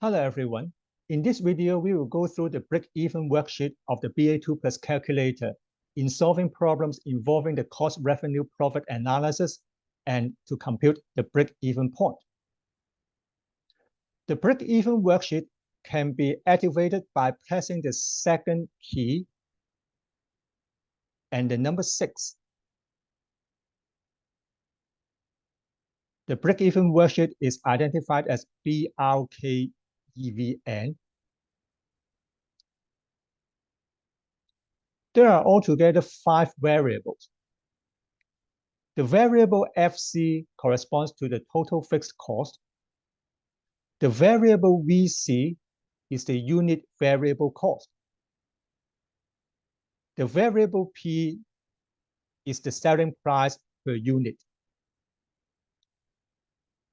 Hello everyone. In this video, we will go through the break-even worksheet of the BA2 Plus calculator in solving problems involving the cost revenue profit analysis and to compute the break-even point. The break-even worksheet can be activated by pressing the second key and the number 6. The break-even worksheet is identified as BRKEVN. There are altogether 5 variables. The variable FC corresponds to the total fixed cost. The variable VC is the unit variable cost. The variable P is the selling price per unit.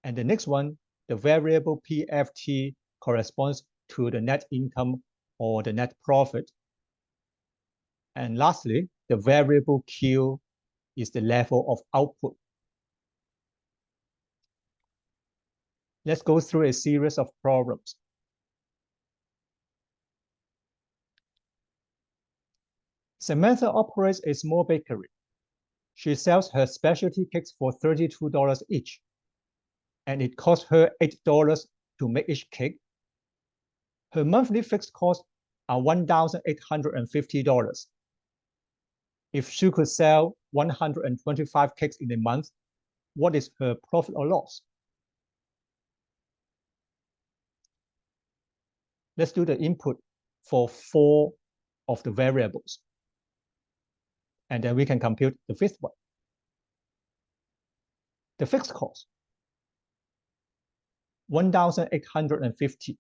And the next one, the variable PFT corresponds to the net income or the net profit. And lastly, the variable Q is the level of output. Let's go through a series of problems. Samantha operates a small bakery. She sells her specialty cakes for $32 each, and it costs her $8 to make each cake. Her monthly fixed costs are $1,850. If she could sell 125 cakes in a month, what is her profit or loss? Let's do the input for 4 of the variables. And then we can compute the 5th one. The fixed cost, 1,850.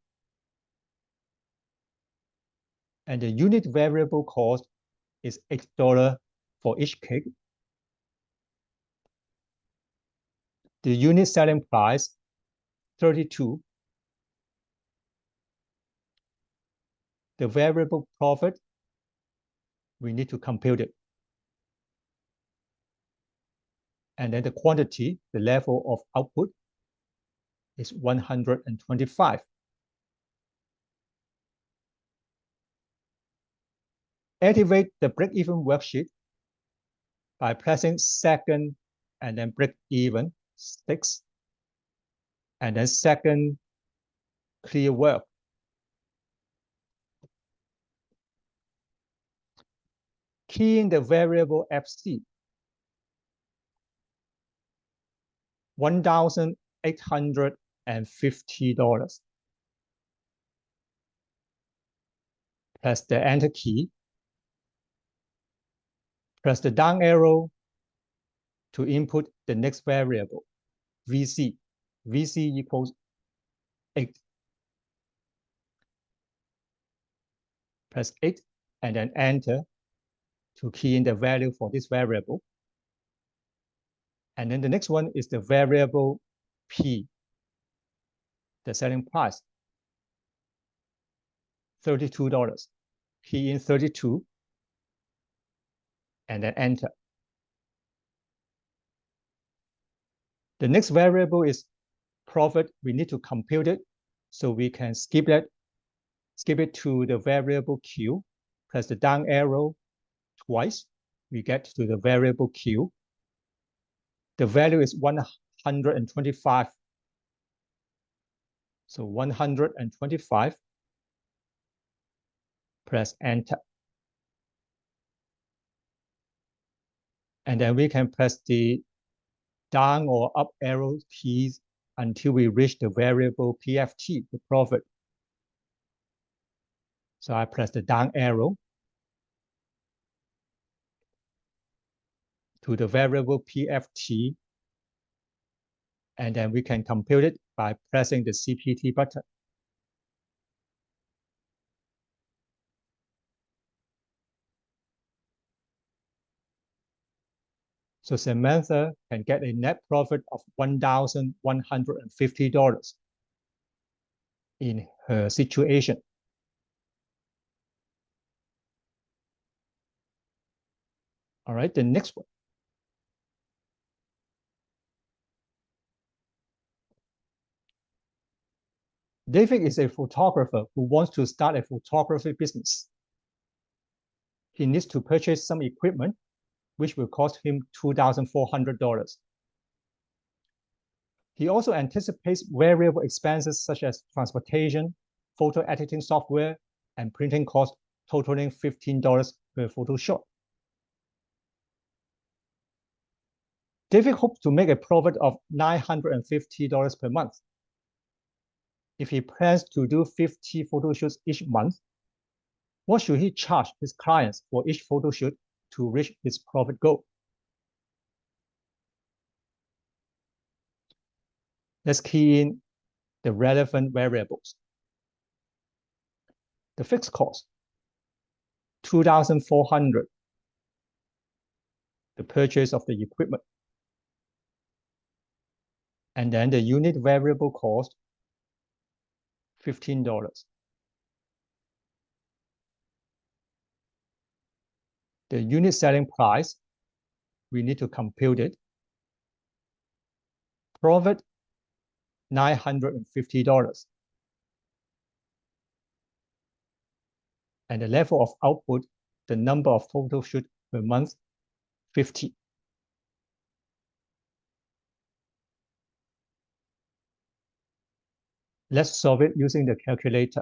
And the unit variable cost is $8 for each cake. The unit selling price, 32. The variable profit, we need to compute it. And then the quantity, the level of output, is 125. Activate the break-even worksheet by pressing second and then break-even 6, and then second clear work. Key in the variable FC, $1,850. Press the Enter key. Press the down arrow to input the next variable, VC. VC equals 8. Press 8 and then Enter to key in the value for this variable. And then the next one is the variable P, the selling price, $32. Key in 32 and then Enter. The next variable is profit. We need to compute it, so we can skip it to the variable Q. Press the down arrow twice. We get to the variable Q. The value is 125. So 125. Press Enter. And then we can press the down or up arrow keys until we reach the variable PFT, the profit. So I press the down arrow to the variable PFT, and then we can compute it by pressing the CPT button. So Samantha can get a net profit of $1,150 in her situation. All right, the next one. David is a photographer who wants to start a photography business. He needs to purchase some equipment, which will cost him $2,400. He also anticipates variable expenses such as transportation, photo editing software, and printing costs totaling $15 per photo shot. David hopes to make a profit of $950 per month. If he plans to do 50 photo shoots each month, what should he charge his clients for each photo shoot to reach his profit goal? Let's key in the relevant variables. The fixed cost, $2,400, the purchase of the equipment. And then the unit variable cost, $15. The unit selling price, we need to compute it. Profit, $950. And the level of output, the number of photo shoots per month, 50. Let's solve it using the calculator.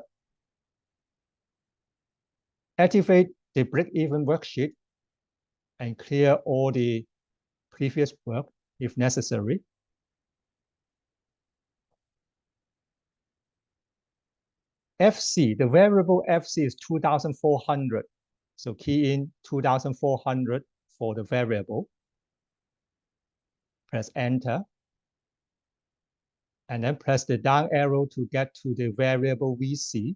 Activate the break-even worksheet and clear all the previous work if necessary. FC, the variable FC is 2,400. So key in 2,400 for the variable. Press enter. And then press the down arrow to get to the variable VC,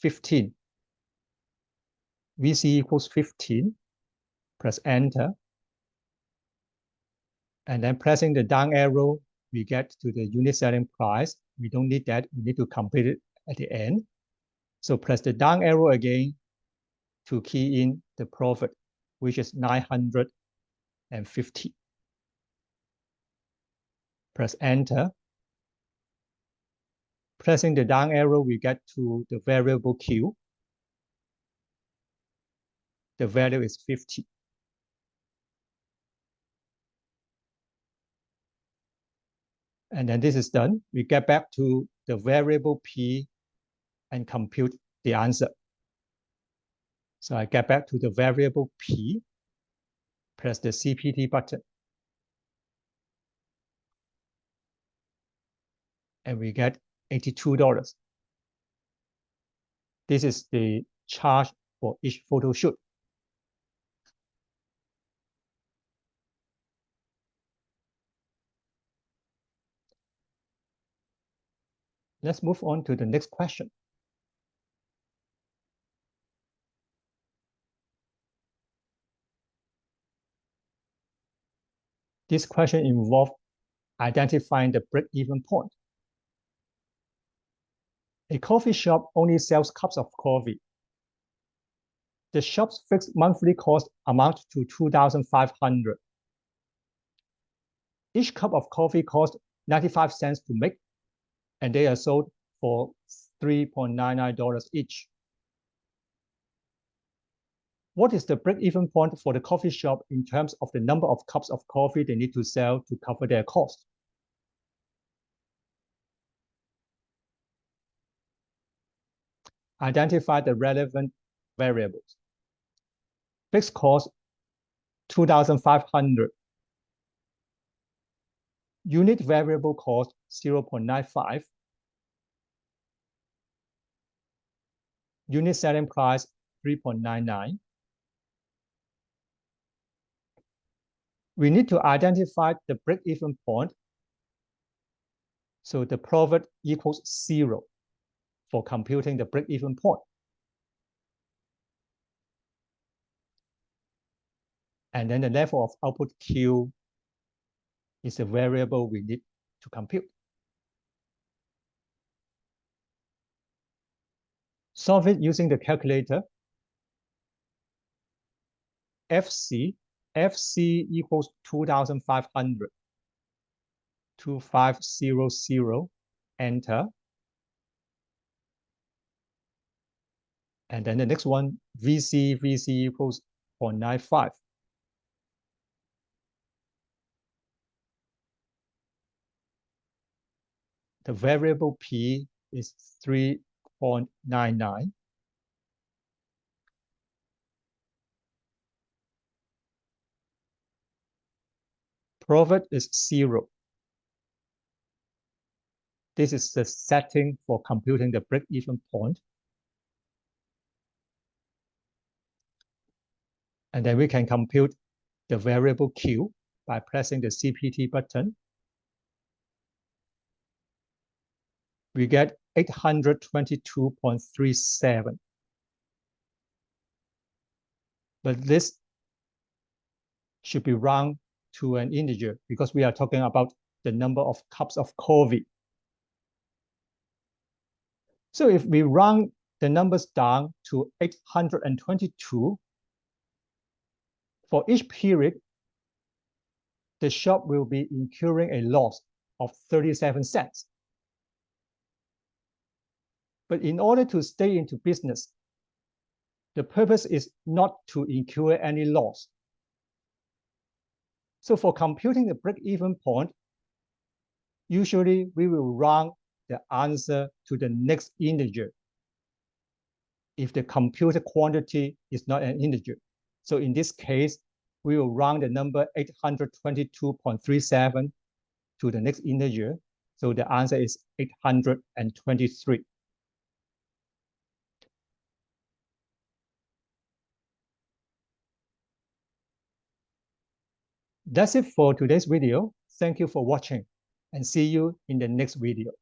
15. VC equals 15. Press enter. And then pressing the down arrow, we get to the unit selling price. We don't need that. We need to complete it at the end. So press the down arrow again to key in the profit, which is 950. Press enter. Pressing the down arrow, we get to the variable Q. The value is 50. And then this is done. We get back to the variable P and compute the answer. So I get back to the variable P, press the CPT button. And we get $82. This is the charge for each photo shoot. Let's move on to the next question. This question involves identifying the break-even point. A coffee shop only sells cups of coffee. The shop's fixed monthly cost amounts to $2,500. Each cup of coffee costs 95 cents to make, and they are sold for $3.99 each. What is the break-even point for the coffee shop in terms of the number of cups of coffee they need to sell to cover their cost? Identify the relevant variables. Fixed cost, $2,500. Unit variable cost, 0.95. Unit selling price, 3.99. We need to identify the break-even point. So the profit equals 0 for computing the break-even point. And then the level of output Q is the variable we need to compute. Solve it using the calculator. FC equals 2,500. 2500, enter. And then the next one, VC equals 0.95. The variable P is 3.99. Profit is 0. This is the setting for computing the break-even point. And then we can compute the variable Q by pressing the CPT button. We get 822.37. But this should be round to an integer because we are talking about the number of cups of coffee. So if we round the numbers down to 822, for each period, the shop will be incurring a loss of 37 cents. But in order to stay into business, the purpose is not to incur any loss. So for computing the break-even point, usually we will round the answer to the next integer if the computed quantity is not an integer. So in this case, we will round the number 822.37 to the next integer. So the answer is 823. That's it for today's video. Thank you for watching and see you in the next video.